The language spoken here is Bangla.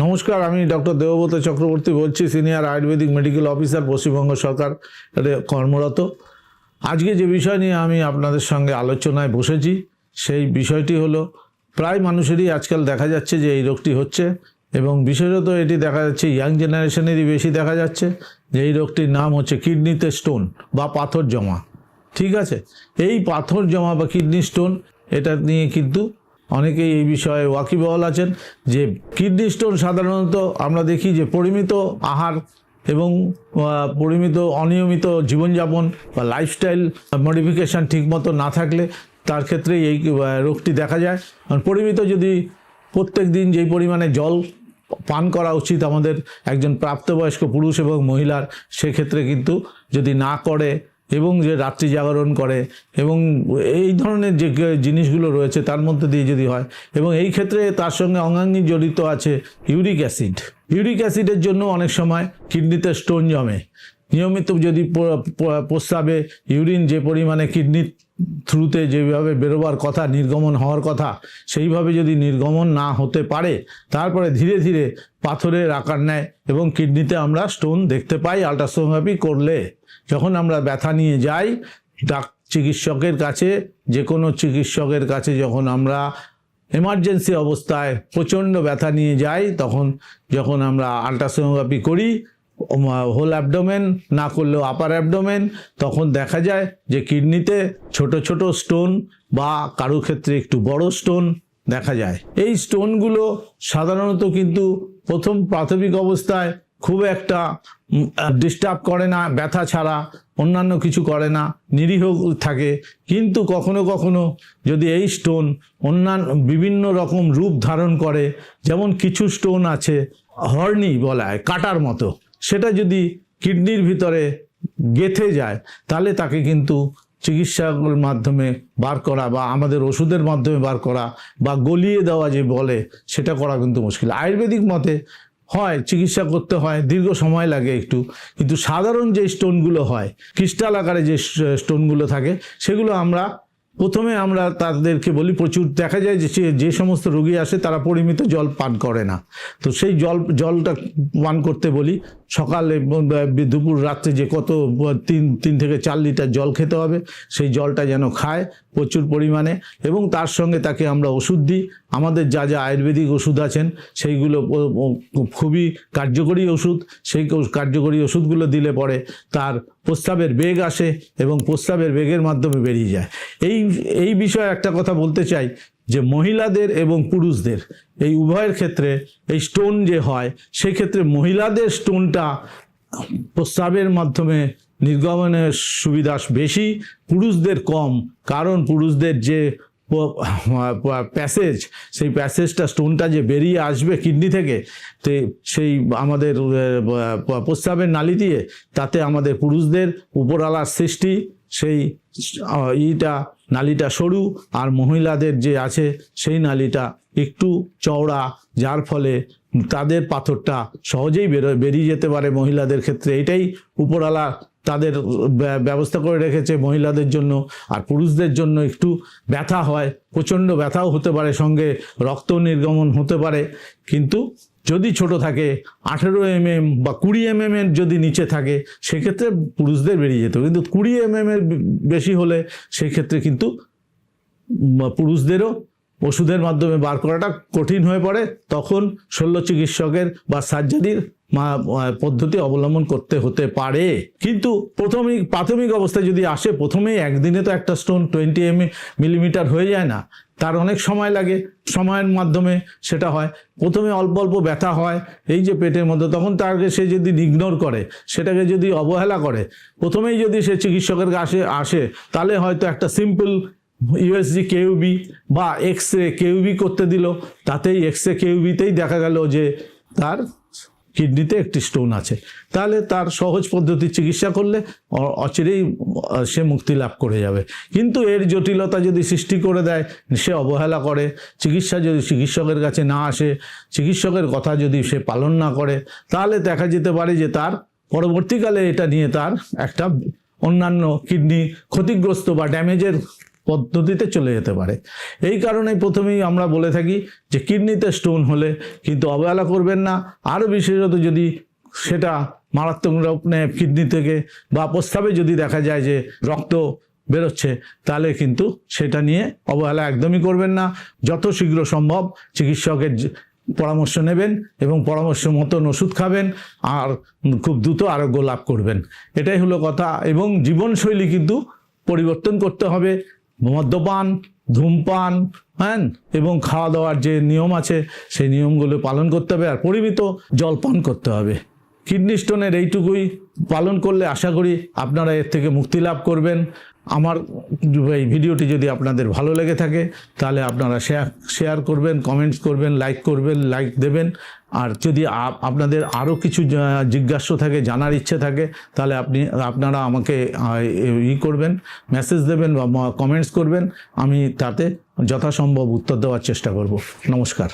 নমস্কার, আমি ডক্টর দেবব্রত চক্রবর্তী বলছি, senior ayurvedic medical officer, Paschimbanga সরকার কর্মরত। আজকে যে বিষয় নিয়ে আমি আপনাদের সঙ্গে আলোচনায় বসেছি সেই বিষয়টি হলো, প্রায় মানুষেরই আজকাল দেখা যাচ্ছে যে এই রোগটি হচ্ছে, এবং বিশেষত এটি দেখা যাচ্ছে ইয়াং জেনারেশনেরই বেশি দেখা যাচ্ছে যে এই রোগটির নাম হচ্ছে কিডনিতে স্টোন বা পাথর জমা। ঠিক আছে, এই পাথর জমা বা কিডনি স্টোন, এটা নিয়ে কিন্তু অনেকেই এই বিষয়ে ওয়াকিবহাল আছেন যে কিডনি স্টোন সাধারণত আমরা দেখি যে পরিমিত আহার এবং পরিমিত অনিয়মিত জীবনযাপন বা লাইফস্টাইল মডিফিকেশান ঠিকমতো না থাকলে তার ক্ষেত্রেই এই রোগটি দেখা যায়। কারণ পরিমিত যদি প্রত্যেক দিন যেই পরিমাণে জল পান করা উচিত আমাদের একজন প্রাপ্তবয়স্ক পুরুষ এবং মহিলার, সেক্ষেত্রে কিন্তু যদি না করে এবং যে রাত্রি জাগরণ করে এবং এই ধরনের যে জিনিসগুলো রয়েছে তার মধ্যে দিয়ে যদি হয়, এবং এই ক্ষেত্রে তার সঙ্গে অঙ্গাঙ্গি জড়িত আছে ইউরিক অ্যাসিড। ইউরিক অ্যাসিডের জন্য অনেক সময় কিডনিতে স্টোন জমে। নিয়মিত যদি প্রস্রাবে ইউরিন যে পরিমাণে কিডনির থ্রুতে যেভাবে বেরোবার কথা, নির্গমন হওয়ার কথা, সেইভাবে যদি নির্গমন না হতে পারে, তারপরে ধীরে ধীরে পাথরের আকার নেয় এবং কিডনিতে আমরা স্টোন দেখতে পাই আল্ট্রাসোনোগ্রাফি করলে। যখন আমরা ব্যথা নিয়ে যাই চিকিৎসকের কাছে, যে কোনো চিকিৎসকের কাছে যখন আমরা এমার্জেন্সি অবস্থায় প্রচণ্ড ব্যথা নিয়ে যাই, তখন যখন আমরা আল্ট্রাসোনোগ্রাফি করি হোল অ্যাবডোমেন, না করলেও আপার অ্যাবডোমেন, তখন দেখা যায় যে কিডনিতে ছোট ছোট স্টোন বা কারো ক্ষেত্রে একটু বড় স্টোন দেখা যায়। এই স্টোনগুলো সাধারণত কিন্তু প্রথম প্রাথমিক অবস্থায় খুব একটা ডিস্টার্ব করে না, ব্যথা ছাড়া অন্যান্য কিছু করে না, নিরীহ থাকে। কিন্তু কখনো কখনো যদি এই স্টোন অন্যান্য বিভিন্ন রকম রূপ ধারণ করে, যেমন কিছু স্টোন আছে হর্নি বলা হয়, কাটার মতো, সেটা যদি কিডনির ভিতরে গেঁথে যায় তাহলে তাকে কিন্তু চিকিৎসার মাধ্যমে বার করা বা আমাদের ওষুধের মাধ্যমে বার করা বা গলিয়ে দেওয়া যে বলে, সেটা করা কিন্তু মুশকিল। আয়ুর্বেদিক মতে হয় চিকিৎসা করতে হয়, দীর্ঘ সময় লাগে একটু, কিন্তু সাধারণ যে স্টোনগুলো হয়, ক্রিস্টাল আকারে যে স্টোনগুলো থাকে, সেগুলো প্রথমে আমরা তাদেরকে বলি, প্রচুর দেখা যায় যে সমস্ত রোগী আসে তারা পরিমিত জল পান করে না, তো সেই জলটা পান করতে বলি। সকালে দুপুর রাত্রে যে কত 3 থেকে 4 লিটার জল খেতে হবে, সেই জলটা যেন খায় প্রচুর পরিমাণে, এবং তার সঙ্গে তাকে আমরা ওষুধ দিই। আমাদের যা যা আয়ুর্বেদিক ওষুধ আছেন সেইগুলো খুবই কার্যকরী ওষুধ। সেই কার্যকরী ওষুধগুলো দিলে পরে তার প্রস্রাবের বেগ আসে এবং প্রস্রাবের বেগের মাধ্যমে বেরিয়ে যায়। এই বিষয়ে একটা কথা বলতে চাই যে মহিলাদের এবং পুরুষদের এই উভয়ের ক্ষেত্রে এই স্টোন যে হয়, সেই ক্ষেত্রে মহিলাদের স্টোনটা প্রস্রাবের মাধ্যমে নির্গমনের সুবিধা বেশি, পুরুষদের কম। কারণ পুরুষদের যে প্যাসেজ, সেই প্যাসেজটা স্টোনটা যে বেরিয়ে আসবে কিডনি থেকে, তো সেই আমাদের প্রস্রাবের নালী দিয়ে, তাতে আমাদের পুরুষদের উপরালার সৃষ্টি, সেই নালীটা সরু, আর মহিলাদের যে আছে সেই নালীটা একটু চওড়া, যার ফলে তাদের পাথরটা সহজেই বেরিয়ে যেতে পারে মহিলাদের ক্ষেত্রে। এটাই উপরালা তাদের ব্যবস্থা করে রেখেছে মহিলাদের জন্য। আর পুরুষদের জন্য একটু ব্যথা হয়, প্রচণ্ড ব্যথাও হতে পারে, সঙ্গে রক্ত নির্গমন হতে পারে। কিন্তু যদি ছোট থাকে 18 mm বা 20 mm এর যদি নিচে থাকে, সেক্ষেত্রে পুরুষদের বেরিয়ে যেত। কিন্তু 20 mm এর বেশি হলে সেক্ষেত্রে কিন্তু পুরুষদেরও ওষুধের মাধ্যমে বার করাটা কঠিন হয়ে পড়ে। তখন শল্য চিকিৎসকের বা সার্জারির পদ্ধতি অবলম্বন করতে হতে পারে। কিন্তু প্রাথমিক অবস্থায় যদি আসে, প্রথমেই একদিনে তো একটা স্টোন 20 মিলিমিটার হয়ে যায় না, তার অনেক সময় লাগে। সময়ের মাধ্যমে সেটা হয়। প্রথমে অল্প অল্প ব্যথা হয় এই যে পেটের মধ্যে, তখন তাকে সে যদি ইগনোর করে, সেটাকে যদি অবহেলা করে, প্রথমেই যদি সে চিকিৎসকের কাছে আসে, তাহলে হয়তো একটা সিম্পল ইউএসজি কেইউবি বা এক্সরে কেইউবি করতে দিল, তাতেই এক্সরে কেইউবিতেই দেখা গেল যে তার কিডনিতে একটি স্টোন আছে। তাহলে তার সহজ পদ্ধতির চিকিৎসা করলে অচিরেই সে মুক্তি লাভ করে যাবে। কিন্তু এর জটিলতা যদি সৃষ্টি করে দেয়, সে অবহেলা করে, চিকিৎসা যদি চিকিৎসকের কাছে না আসে, চিকিৎসকের কথা যদি সে পালন না করে, তাহলে দেখা যেতে পারে যে তার পরবর্তীকালে এটা নিয়ে তার একটা অন্যান্য কিডনি ক্ষতিগ্রস্ত বা ড্যামেজের পদ্ধতিতে চলে যেতে পারে। এই কারণেই প্রথমেই আমরা বলে থাকি যে কিডনিতে স্টোন হলে কিন্তু অবহেলা করবেন না। আরও বিশেষত যদি সেটা মারাত্মক রূপ নেয় কিডনি থেকে বা প্রস্রাবে যদি দেখা যায় যে রক্ত বেরোচ্ছে, তাহলে কিন্তু সেটা নিয়ে অবহেলা একদমই করবেন না। যত শীঘ্র সম্ভব চিকিৎসকের পরামর্শ নেবেন এবং পরামর্শ মতন ওষুধ খাবেন আর খুব দ্রুত আরোগ্য লাভ করবেন। এটাই হলো কথা। এবং জীবনশৈলী কিন্তু পরিবর্তন করতে হবে। মদ্যপান, ধূমপান, হ্যাঁ, এবং খাওয়া দাওয়ার যে নিয়ম আছে সেই নিয়মগুলো পালন করতে হবে আর পরিমিত জল পান করতে হবে। কিডনি স্টোনের এইটুকুই পালন করলে আশা করি আপনারা এর থেকে মুক্তি লাভ করবেন। আমার এই ভিডিওটি যদি আপনাদের ভালো লেগে থাকে তাহলে আপনারা শেয়ার করবেন, কমেন্টস করবেন, লাইক দেবেন। আর যদি আপনাদের আরও কিছু জিজ্ঞাসা থাকে, জানার ইচ্ছে থাকে, তাহলে আপনারা আমাকে করবেন, মেসেজ দেবেন বা কমেন্টস করবেন। আমি তাতে যথাসম্ভব উত্তর দেওয়ার চেষ্টা করব। নমস্কার।